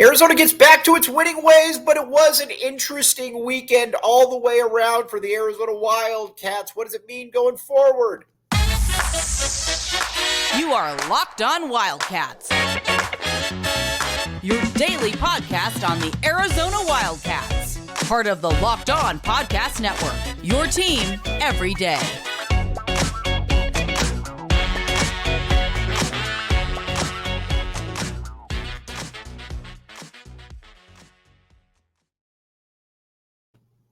Arizona gets back to its winning ways, but it was an interesting weekend all the way around for the Arizona Wildcats. What does it mean going forward? You are Locked On Wildcats, your daily podcast on the Arizona Wildcats, part of the Locked On Podcast Network, your team every day.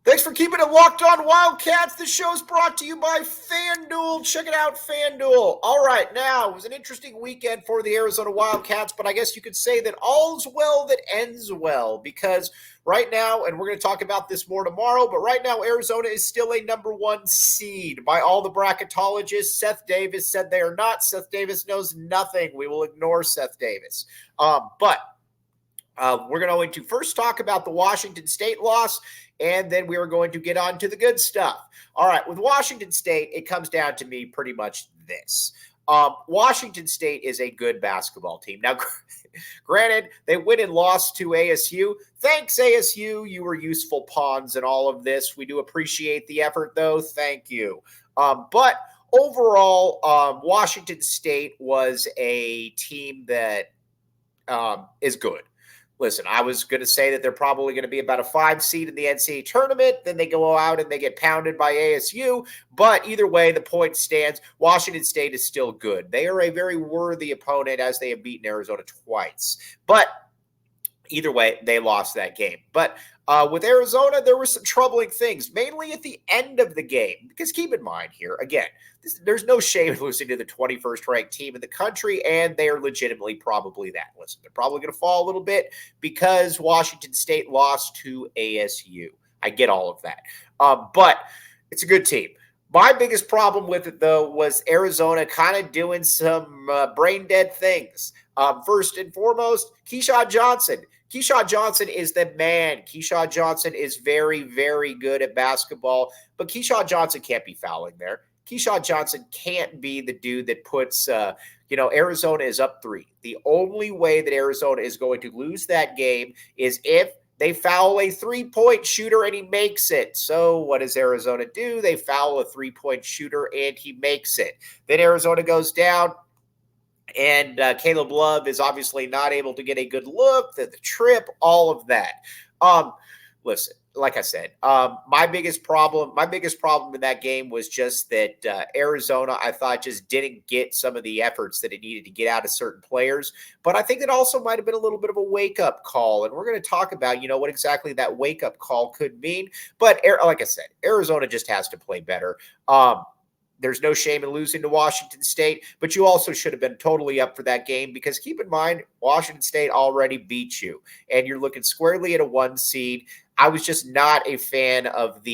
Thanks for keeping it locked on Wildcats. This show is brought to you by FanDuel. Check it out, FanDuel. All right, now, it was an interesting weekend for the Arizona Wildcats, but I guess you could say that all's well that ends well, because right now, and we're going to talk about this more tomorrow, but right now Arizona is still a number one seed by all the bracketologists. Seth Davis said they are not. Seth Davis knows nothing. We will ignore Seth Davis. But we're going to first talk about the Washington State loss, and then we are going to get on to the good stuff. All right, with Washington State, it comes down to me pretty much this. Washington State is a good basketball team. Now, granted, they went and lost to ASU. Thanks, ASU. You were useful pawns in all of this. We do appreciate the effort, though. Thank you. But overall, Washington State was a team that is good. Listen, I was going to say that they're probably going to be about a 5 seed in the NCAA tournament. Then they go out and they get pounded by ASU. But either way, the point stands. Washington State is still good. They are a very worthy opponent, as they have beaten Arizona twice. But either way, they lost that game. But with Arizona, there were some troubling things, mainly at the end of the game. Because keep in mind here, again, there's no shame in losing to the 21st ranked team in the country, and they are legitimately probably that. Listen, they're probably going to fall a little bit because Washington State lost to ASU. I get all of that. But it's a good team. My biggest problem with it, though, was Arizona kind of doing some brain-dead things. First and foremost, Keyshawn Johnson. Keyshawn Johnson is the man. Keyshawn Johnson is very, very good at basketball, but Keyshawn Johnson can't be fouling there. Keyshawn Johnson can't be the dude that puts, Arizona is up 3. The only way that Arizona is going to lose that game is if they foul a 3-point shooter and he makes it. So what does Arizona do? They foul a 3-point shooter and he makes it. Then Arizona goes down. And Caleb Love is obviously not able to get a good look, the trip, all of that. Listen, like I said, my biggest problem in that game was just that Arizona, I thought, just didn't get some of the efforts that it needed to get out of certain players. But I think it also might have been a little bit of a wake-up call. And we're going to talk about, what exactly that wake-up call could mean. But like I said, Arizona just has to play better. There's no shame in losing to Washington State, but you also should have been totally up for that game because keep in mind, Washington State already beat you, and you're looking squarely at a 1 seed. I was just not a fan of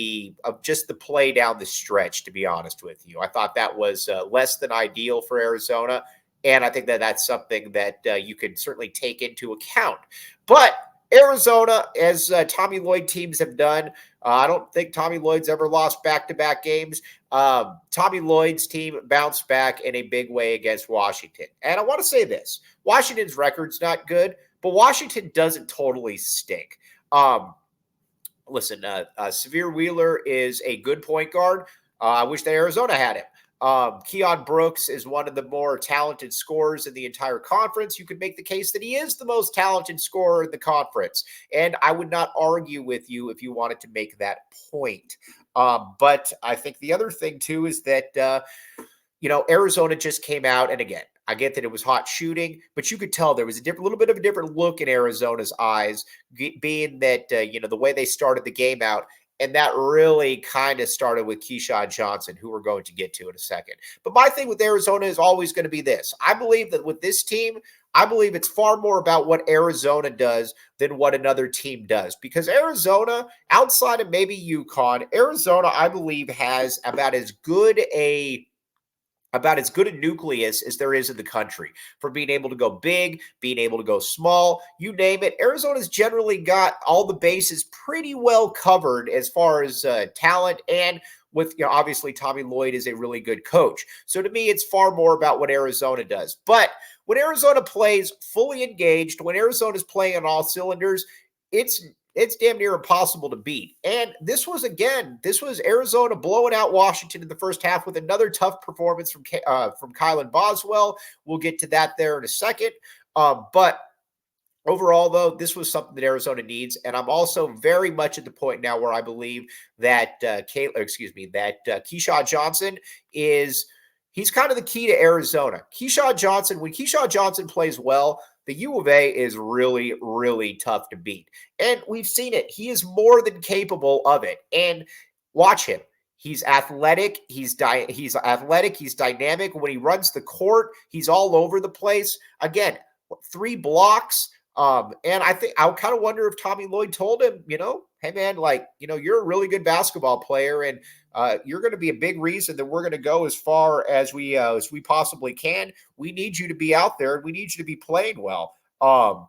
just the play down the stretch, to be honest with you. I thought that was less than ideal for Arizona, and I think that that's something that you can certainly take into account. But Arizona, as Tommy Lloyd teams have done, I don't think Tommy Lloyd's ever lost back-to-back games. Tommy Lloyd's team bounced back in a big way against Washington. And I want to say this. Washington's record's not good, but Washington doesn't totally stink. Listen, Severe Wheeler is a good point guard. I wish that Arizona had him. Keon Brooks is one of the more talented scorers in the entire conference. You could make the case that he is the most talented scorer in the conference. And I would not argue with you if you wanted to make that point. But I think the other thing, too, is that, Arizona just came out. And again, I get that it was hot shooting, but you could tell there was a little bit of a different look in Arizona's eyes, being that, the way they started the game out. And that really kind of started with Keyshawn Johnson, who we're going to get to in a second. But my thing with Arizona is always going to be this. I believe that with this team, it's far more about what Arizona does than what another team does. Because Arizona, outside of maybe UConn, Arizona, I believe, has about as good a nucleus as there is in the country for being able to go big, being able to go small, you name it. Arizona's generally got all the bases pretty well covered as far as talent, and with, obviously Tommy Lloyd is a really good coach. So to me, it's far more about what Arizona does. But when Arizona plays fully engaged, when Arizona's playing on all cylinders, it's damn near impossible to beat. And this was Arizona blowing out Washington in the first half with another tough performance from Kylan Boswell. We'll get to that there in a second. But overall, though, this was something that Arizona needs, and I'm also very much at the point now where I believe that Keyshawn Johnson he's kind of the key to Arizona. Keyshawn Johnson, when Keyshawn Johnson plays well, the U of A is really, really tough to beat. And we've seen it. He is more than capable of it. And watch him. He's athletic. He's athletic. He's dynamic. When he runs the court, he's all over the place. Again, 3 blocks. And I kind of wonder if Tommy Lloyd told him, hey man, you're a really good basketball player, and you're going to be a big reason that we're going to go as far as we possibly can. We need you to be out there, and we need you to be playing well. We're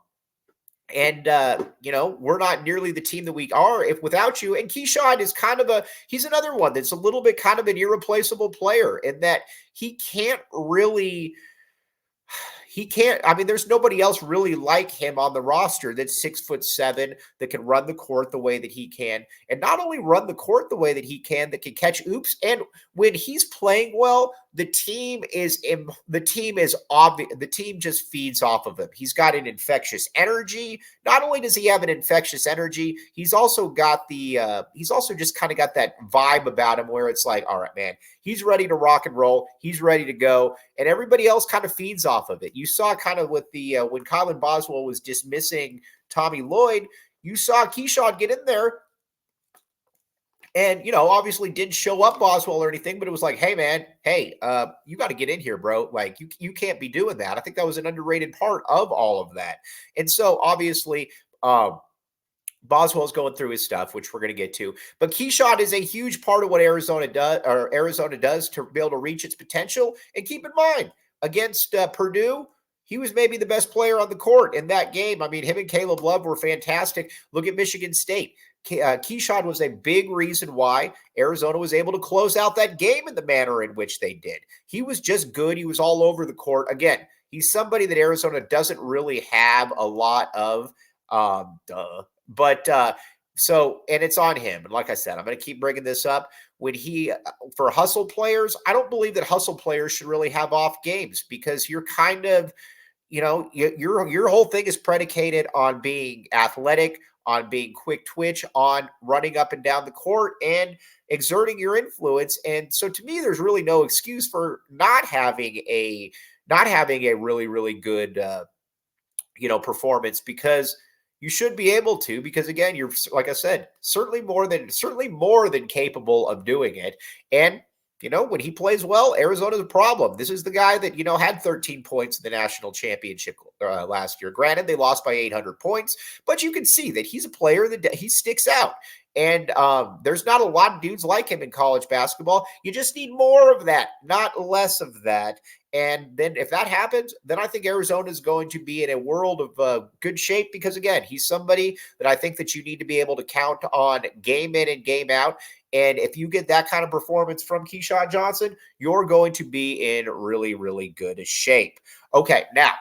not nearly the team that we are if without you. And Keyshawn is he's another one that's a little bit kind of an irreplaceable player in that there's nobody else really like him on the roster that's 6'7" that can run the court the way that he can. And not only run the court the way that he can, that can catch oops. And when he's playing well, the team just feeds off of him. He's got an infectious energy. Not only does he have an infectious energy, he's also just kind of got that vibe about him where it's like, all right, man, he's ready to rock and roll. He's ready to go. And everybody else kind of feeds off of it. You saw kind of with when Kylan Boswell was dismissing Tommy Lloyd, you saw Keyshawn get in there and, obviously didn't show up Boswell or anything, but it was like, hey, man, you got to get in here, bro. Like, you can't be doing that. I think that was an underrated part of all of that. And so, obviously, Boswell's going through his stuff, which we're going to get to. But Keyshawn is a huge part of what Arizona does to be able to reach its potential. And keep in mind, against Purdue, he was maybe the best player on the court in that game. I mean, him and Caleb Love were fantastic. Look at Michigan State. Keyshawn was a big reason why Arizona was able to close out that game in the manner in which they did. He was just good. He was all over the court. Again, he's somebody that Arizona doesn't really have a lot of. And it's on him. And like I said, I'm going to keep bringing this up. For hustle players, I don't believe that hustle players should really have off games because you're kind of, your whole thing is predicated on being athletic, on being quick twitch, on running up and down the court and exerting your influence. And so to me, there's really no excuse for not having a really, really good, performance, because you should be able to, because again, you're, like I said, certainly more than capable of doing it. And, when he plays well, Arizona's a problem. This is the guy that, had 13 points in the national championship last year. Granted, they lost by 800 points, but you can see that he's a player that he sticks out. And there's not a lot of dudes like him in college basketball. You just need more of that, not less of that. And then if that happens, then I think Arizona is going to be in a world of good shape because, again, he's somebody that I think that you need to be able to count on game in and game out. And if you get that kind of performance from Keyshawn Johnson, you're going to be in really, really good shape. Okay, now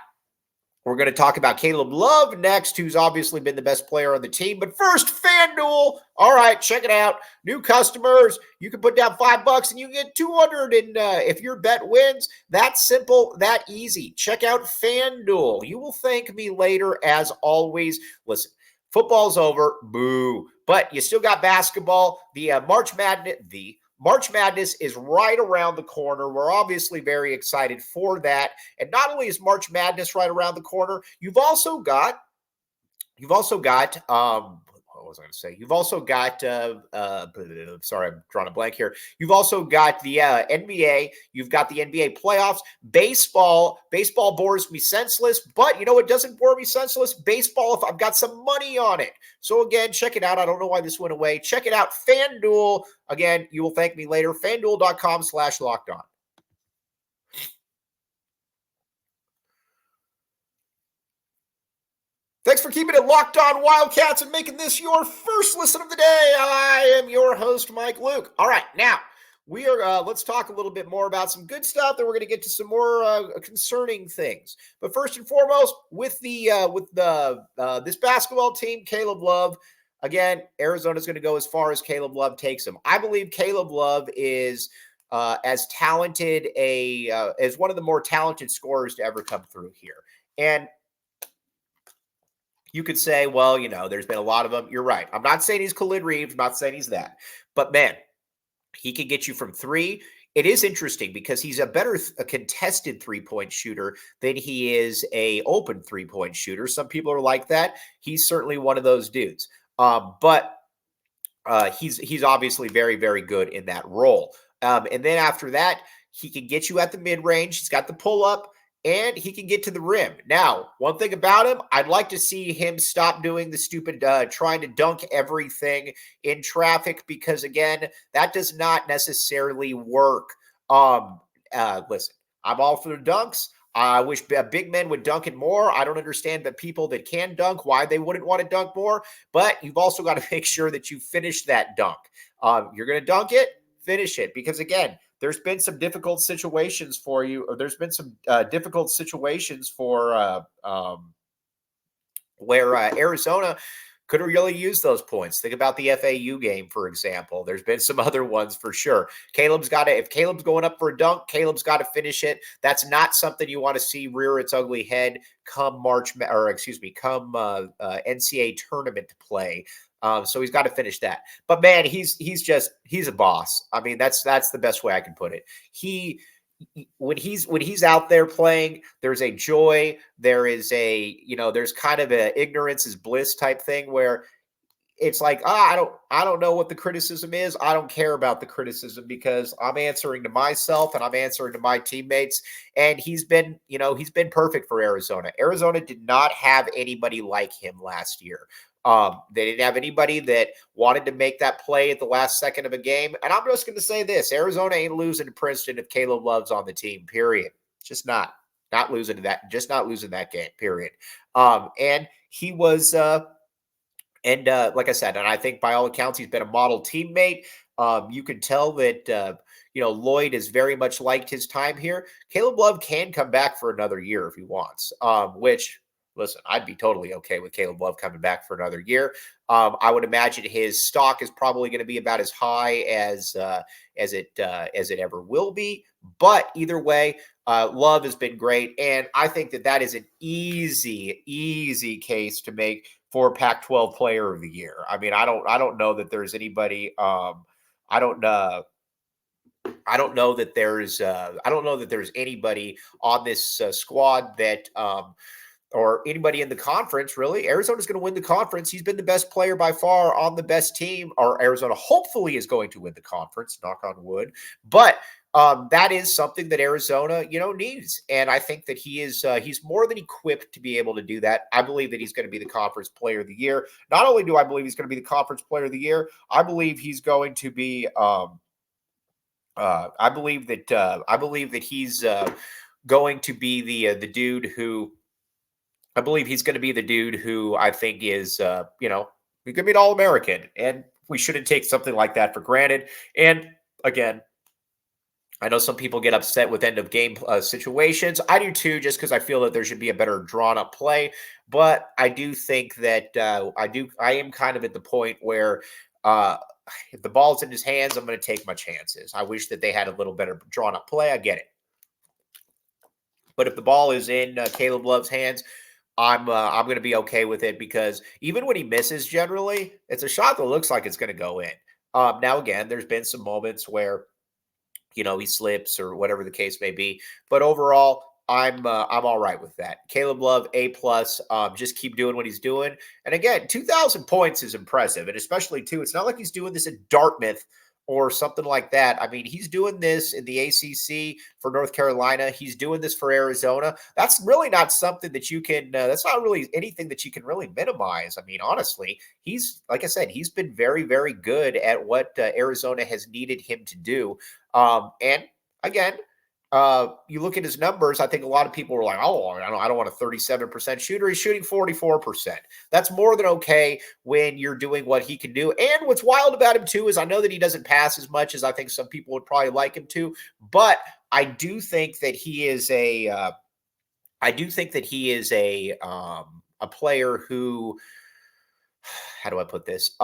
we're going to talk about Caleb Love next, who's obviously been the best player on the team. But first, FanDuel. All right, check it out. New customers, you can put down $5 and you get 200. And if your bet wins, that simple, that easy. Check out FanDuel. You will thank me later, as always. Listen, football's over. Boo. But you still got basketball. The March Madness is right around the corner. We're obviously very excited for that. And not only is March Madness right around the corner, you've also got what was I going to say? You've also got, sorry, I'm drawing a blank here. You've also got the NBA. You've got the NBA playoffs. Baseball bores me senseless, but you know what doesn't bore me senseless? Baseball, if I've got some money on it. So again, check it out. I don't know why this went away. Check it out. FanDuel. Again, you will thank me later. FanDuel.com/lockedon. Thanks for keeping it locked on Wildcats and making this your first listen of the day. I am your host, Mike Luke. All right, now We are. Let's talk a little bit more about some good stuff. Then we're going to get to some more concerning things. But first and foremost, with the this basketball team, Caleb Love. Again, Arizona's going to go as far as Caleb Love takes them. I believe Caleb Love is as talented as one of the more talented scorers to ever come through here. And you could say, well, there's been a lot of them. You're right. I'm not saying he's Khalid Reeves. I'm not saying he's that. But man, he can get you from three. It is interesting because he's a contested three-point shooter than he is a open three-point shooter. Some people are like that. He's certainly one of those dudes. But he's obviously very, very good in that role. And then after that, he can get you at the mid-range. He's got the pull-up. And he can get to the rim. Now, one thing about him, I'd like to see him stop doing the stupid trying to dunk everything in traffic because, again, that does not necessarily work. Listen, I'm all for the dunks. I wish big men would dunk it more. I don't understand the people that can dunk, why they wouldn't want to dunk more. But you've also got to make sure that you finish that dunk. You're going to dunk it, finish it. Because, again, there's been some difficult situations for you, or there's been some difficult situations for where Arizona could have really used those points. Think about the FAU game, for example. There's been some other ones for sure. If Caleb's going up for a dunk, Caleb's got to finish it. That's not something you want to see rear its ugly head come NCAA tournament play. So he's got to finish that. But man, he's a boss. I mean, that's the best way I can put it. When he's out there playing, there's a joy. There is there's kind of a ignorance is bliss type thing where it's like, I don't know what the criticism is. I don't care about the criticism because I'm answering to myself and I'm answering to my teammates. And he's been perfect for Arizona. Arizona did not have anybody like him last year. They didn't have anybody that wanted to make that play at the last second of a game. And I'm just going to say this, Arizona ain't losing to Princeton if Caleb Love's on the team, period. Just not losing to that, just not losing that game, period. And he was, like I said, and I think by all accounts, he's been a model teammate. You can tell that, Lloyd has very much liked his time here. Caleb Love can come back for another year if he wants, which, listen, I'd be totally okay with Caleb Love coming back for another year. I would imagine his stock is probably going to be about as high as it ever will be. But either way, Love has been great, and I think that is an easy case to make for Pac-12 Player of the Year. I mean, I don't know that there's anybody. I don't know that there's anybody on this squad that. Or anybody in the conference, really. Arizona's going to win the conference. He's been the best player by far on the best team, or Arizona hopefully is going to win the conference, knock on wood. But that is something that Arizona, needs. And I think that he's more than equipped to be able to do that. I believe that he's going to be the conference player of the year. Not only do I believe he's going to be the conference player of the year, I believe he's going to be, I believe that he's going to be the dude who, I believe he's going to be the dude who I think is, he's going to be an All-American. And we shouldn't take something like that for granted. And again, I know some people get upset with end of game situations. I do too, just because I feel that there should be a better drawn up play. But I do think that I am kind of at the point where if the ball's in his hands, I'm going to take my chances. I wish that they had a little better drawn up play. I get it. But if the ball is in Caleb Love's hands, I'm going to be okay with it because even when he misses, generally, it's a shot that looks like it's going to go in. Now, again, there's been some moments where, he slips or whatever the case may be. But overall, I'm all right with that. Caleb Love, A+. Just keep doing what he's doing. And again, 2,000 points is impressive. And especially, too, it's not like he's doing this at Dartmouth or something like that. I mean, he's doing this in the ACC for North Carolina. He's doing this for Arizona. That's really not something that you can, that's not really anything that you can really minimize. I mean, honestly, like I said, he's been very, very good at what Arizona has needed him to do. And again, you look at his numbers, I think a lot of people were like, oh, I don't want a 37% shooter. He's shooting 44%. That's more than okay when you're doing what he can do. And what's wild about him, too, is I know that he doesn't pass as much as I think some people would probably like him to, but I do think that he is a player who, how do I put this?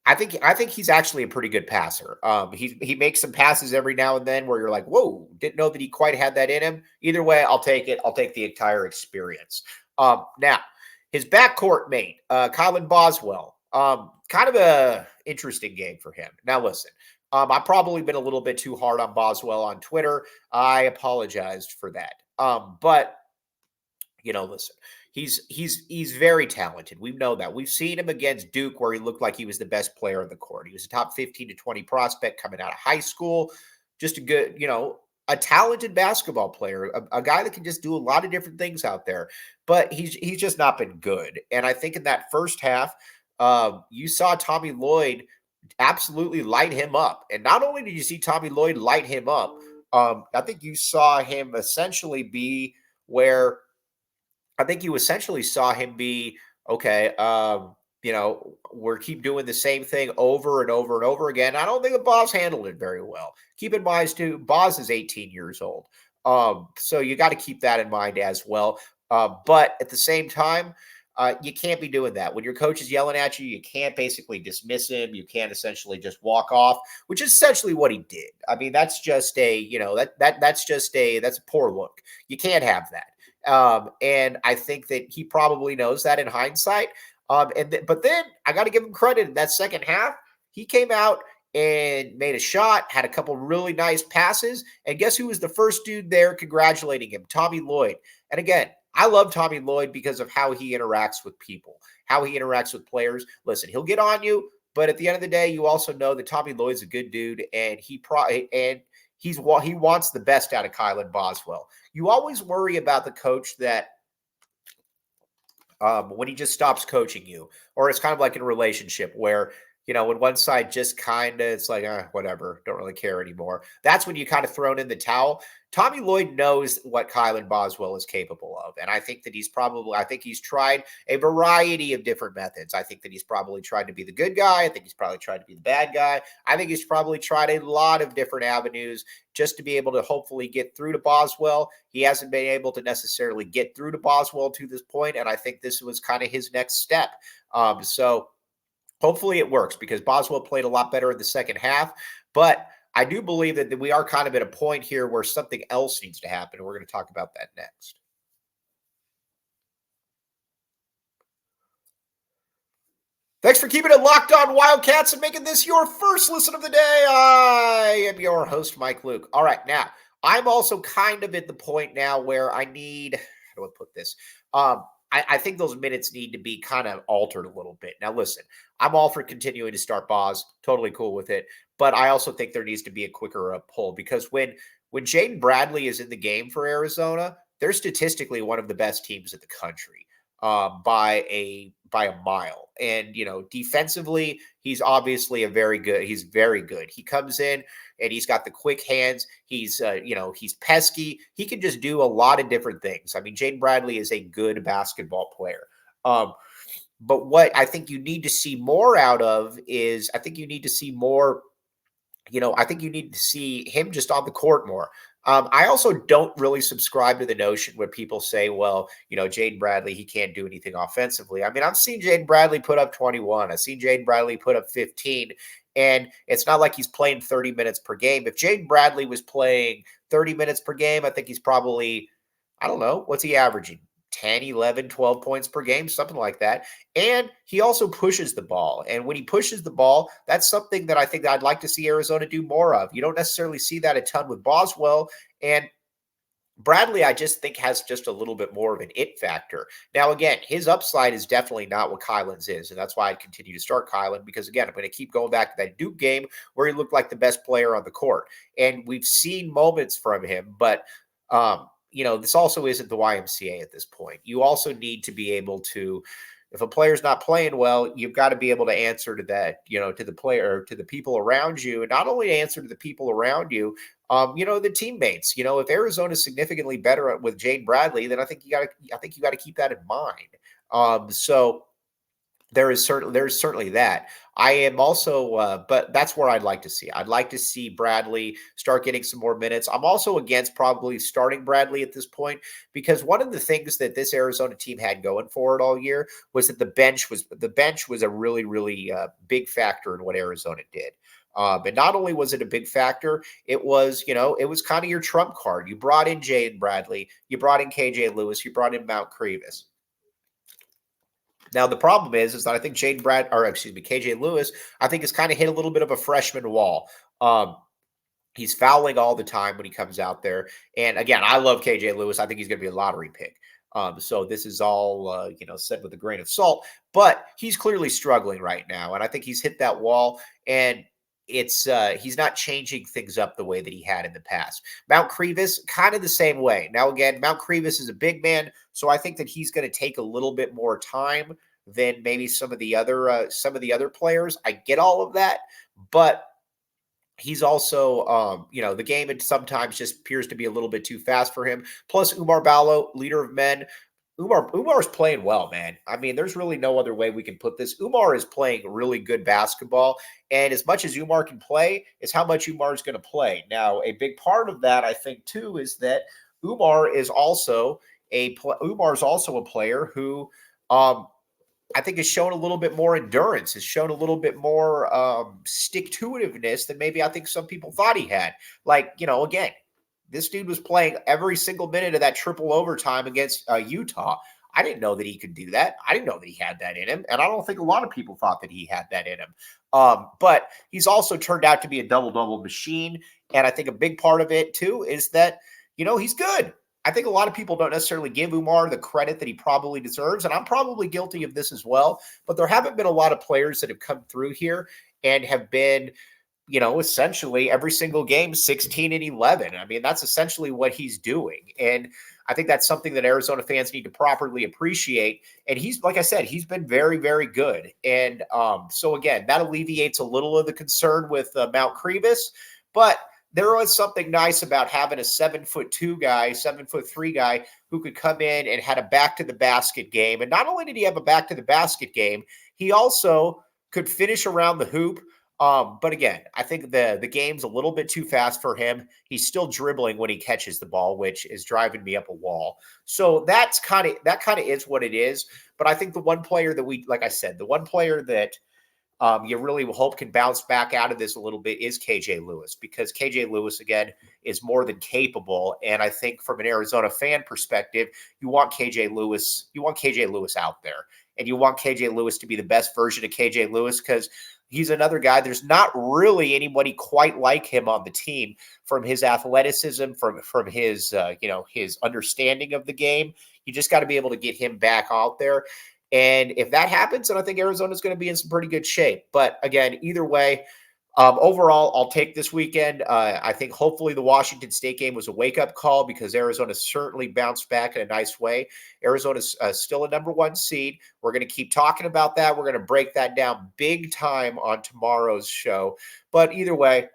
I think he's actually a pretty good passer. He makes some passes every now and then where you're like, whoa, didn't know that he quite had that in him. Either way, I'll take it. I'll take the entire experience. Now, his backcourt mate, Kylan Boswell, kind of a interesting game for him. Now, listen, I've probably been a little bit too hard on Boswell on Twitter. I apologized for that. But listen, he's very talented. We know that. We've seen him against Duke where he looked like he was the best player on the court. He was a top 15 to 20 prospect coming out of high school. Just a good, a talented basketball player, a guy that can just do a lot of different things out there. But he's just not been good. And I think in that first half, you saw Tommy Lloyd absolutely light him up. And not only did you see Tommy Lloyd light him up, I think you saw him essentially be where okay, we're keep doing the same thing over and over and over again. I don't think the Boz handled it very well. Keep in mind, too, Boz is 18 years old. So you got to keep that in mind as well. But at the same time, you can't be doing that. When your coach is yelling at you, you can't basically dismiss him. You can't essentially just walk off, which is essentially what he did. I mean, that's just that's a poor look. You can't have that. And I think that he probably knows that in hindsight. But then I got to give him credit in that second half. He came out and made a shot, had a couple really nice passes. And guess who was the first dude there congratulating him? Tommy Lloyd. And again, I love Tommy Lloyd because of how he interacts with people, how he interacts with players. Listen, he'll get on you, but at the end of the day, you also know that Tommy Lloyd's a good dude, and he wants the best out of Kylan Boswell. You always worry about the coach that when he just stops coaching you, or it's kind of like in a relationship where, when one side just kind of, it's like, whatever, don't really care anymore. That's when you kind of thrown in the towel. Tommy Lloyd knows what Kylan Boswell is capable of. And I think that he's tried a variety of different methods. I think that he's probably tried to be the good guy. I think he's probably tried to be the bad guy. I think he's probably tried a lot of different avenues just to be able to hopefully get through to Boswell. He hasn't been able to necessarily get through to Boswell to this point, and I think this was kind of his next step. So hopefully it works because Boswell played a lot better in the second half. But I do believe that we are kind of at a point here where something else needs to happen. And we're going to talk about that next. Thanks for keeping it locked on Wildcats and making this your first listen of the day. I am your host, Mike Luke. All right, now, I'm also kind of at the point now where I need, how do I put this? I think those minutes need to be kind of altered a little bit. Now, listen, I'm all for continuing to start Boz. Totally cool with it. But I also think there needs to be a quicker pull because when Jaden Bradley is in the game for Arizona, they're statistically one of the best teams in the country by a mile. And, defensively, he's obviously he's very good. He comes in and he's got the quick hands. He's pesky. He can just do a lot of different things. I mean, Jaden Bradley is a good basketball player. But what I think you need to see more out of is I think you need to see him just on the court more. I also don't really subscribe to the notion when people say, well, Jaden Bradley, he can't do anything offensively. I mean, I've seen Jaden Bradley put up 21. I've seen Jaden Bradley put up 15. And it's not like he's playing 30 minutes per game. If Jaden Bradley was playing 30 minutes per game, I think he's probably, I don't know, what's he averaging? 10, 11, 12 points per game, something like that. And he also pushes the ball. And when he pushes the ball, that's something that I think that I'd like to see Arizona do more of. You don't necessarily see that a ton with Boswell. And Bradley, I just think, has just a little bit more of an it factor. Now, again, his upside is definitely not what Kylan's is, and that's why I continue to start Kylan because, again, I'm going to keep going back to that Duke game where he looked like the best player on the court. And we've seen moments from him, but this also isn't the YMCA at this point. You also need to be able to If a player's not playing well, you've got to be able to answer to that, to the player, to the people around you, and not only answer to the people around you, the teammates. If Arizona is significantly better with Jane Bradley, then I think you got to keep that in mind. So there's certainly that. I am also, but that's where I'd like to see. I'd like to see Bradley start getting some more minutes. I'm also against probably starting Bradley at this point because one of the things that this Arizona team had going for it all year was that the bench was a really, really big factor in what Arizona did. And not only was it a big factor, it was kind of your trump card. You brought in Jane Bradley, you brought in KJ Lewis, you brought in Mount Crevis. Now, the problem is that I think KJ Lewis, I think has kind of hit a little bit of a freshman wall. He's fouling all the time when he comes out there. And again, I love KJ Lewis. I think he's going to be a lottery pick. So this is all, said with a grain of salt, but he's clearly struggling right now. And I think he's hit that wall, and he's not changing things up the way that he had in the past. Mount Crevis, kind of the same way. Now, again, Mount Crevis is a big man, so I think that he's going to take a little bit more time than maybe some of the other players. I get all of that, but he's also, the game sometimes just appears to be a little bit too fast for him. Plus, Oumar Ballo, leader of men. Oumar's playing well, man. I mean, there's really no other way we can put this. Oumar is playing really good basketball, and as much as Oumar can play, is how much Oumar is going to play. Now, a big part of that, I think, too, is that Oumar is also a player who I think has shown a little bit more endurance, has shown a little bit more stick-to-itiveness than maybe I think some people thought he had. Like, again, this dude was playing every single minute of that triple overtime against Utah. I didn't know that he could do that. I didn't know that he had that in him. And I don't think a lot of people thought that he had that in him. But he's also turned out to be a double-double machine. And I think a big part of it, too, is that, he's good. I think a lot of people don't necessarily give Oumar the credit that he probably deserves. And I'm probably guilty of this as well. But there haven't been a lot of players that have come through here and have been – essentially every single game, 16 and 11. I mean, that's essentially what he's doing. And I think that's something that Arizona fans need to properly appreciate. And he's, like I said, he's been very, very good. And so again, that alleviates a little of the concern with Mount Crevis, but there was something nice about having a 7'2" guy, 7'3" guy who could come in and had a back to the basket game. And not only did he have a back to the basket game, he also could finish around the hoop. But again, I think the game's a little bit too fast for him. He's still dribbling when he catches the ball, which is driving me up a wall. So that kind of is what it is. But I think the one player that the one player that you really hope can bounce back out of this a little bit is KJ Lewis, because KJ Lewis, again, is more than capable. And I think from an Arizona fan perspective, you want KJ Lewis out there. And you want KJ Lewis to be the best version of KJ Lewis, because he's another guy. There's not really anybody quite like him on the team, from his athleticism, from his his understanding of the game. You just got to be able to get him back out there. And if that happens, then I think Arizona's going to be in some pretty good shape. But again, either way, overall, I'll take this weekend. I think hopefully the Washington State game was a wake-up call, because Arizona certainly bounced back in a nice way. Arizona's still a number 1 seed. We're going to keep talking about that. We're going to break that down big time on tomorrow's show. But either way,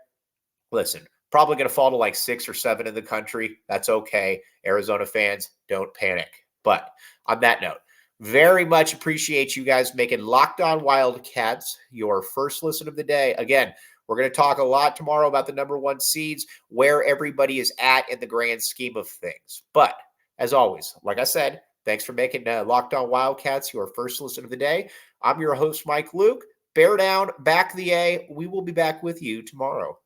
listen, probably going to fall to like 6 or 7 in the country. That's okay. Arizona fans, don't panic. But on that note, very much appreciate you guys making Locked On Wildcats your first listen of the day. Again, we're going to talk a lot tomorrow about the number 1 seeds, where everybody is at in the grand scheme of things. But as always, like I said, thanks for making Locked On Wildcats your first listen of the day. I'm your host, Mike Luke. Bear down, back the A. We will be back with you tomorrow.